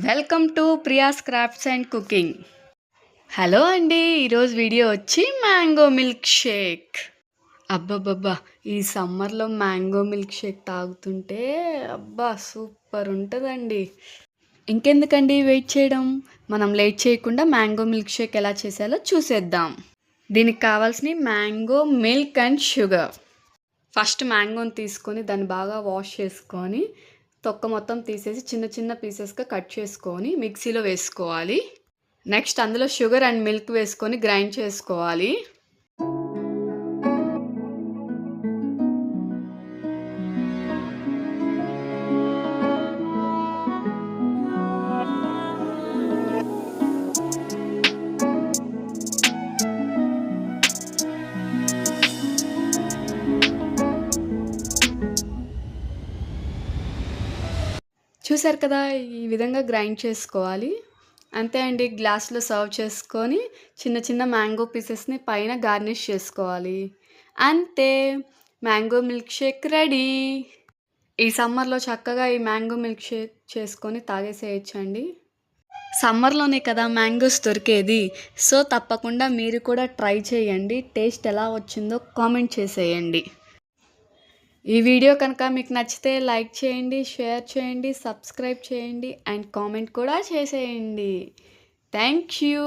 Welcome to Priya's crafts and cooking. Hello అండి, ఈరోజు video వచ్చి మ్యాంగో మిల్క్ షేక్. అబ్బబ్బబ్బా, ఈ సమ్మర్లో మ్యాంగో మిల్క్ షేక్ తాగుతుంటే అబ్బా సూపర్ ఉంటుందండి. ఇంకెందుకండి వెయిట్ చేయడం, మనం లేట్ చేయకుండా మ్యాంగో మిల్క్ షేక్ ఎలా చేసేయాలో చూసేద్దాం. దీనికి కావాల్సిన mango milk and sugar. First మ్యాంగోని తీసుకొని దాన్ని బాగా వాష్ చేసుకొని తొక్క మొత్తం తీసేసి చిన్న చిన్న పీసెస్గా కట్ చేసుకొని మిక్సీలో వేసుకోవాలి. నెక్స్ట్ అందులో షుగర్ అండ్ మిల్క్ వేసుకొని గ్రైండ్ చేసుకోవాలి. చూసారు కదా, ఈ విధంగా గ్రైండ్ చేసుకోవాలి. అంతే అండి, గ్లాస్లో సర్వ్ చేసుకొని చిన్న చిన్న మ్యాంగో పీసెస్ని పైన గార్నిష్ చేసుకోవాలి. అంతే, మ్యాంగో మిల్క్ షేక్ రెడీ. ఈ సమ్మర్లో చక్కగా ఈ మ్యాంగో మిల్క్ షేక్ చేసుకొని తాగేసేయచ్చండి. సమ్మర్లోనే కదా మ్యాంగోస్ దొరికేది, సో తప్పకుండా మీరు కూడా ట్రై చేయండి. టేస్ట్ ఎలా వచ్చిందో కామెంట్ చేసేయండి. ఈ వీడియో కనుక మీకు నచ్చితే లైక్ చేయండి, షేర్ చేయండి, సబ్స్క్రైబ్ చేయండి అండ్ కామెంట్ కూడా చేసేయండి. Thank you.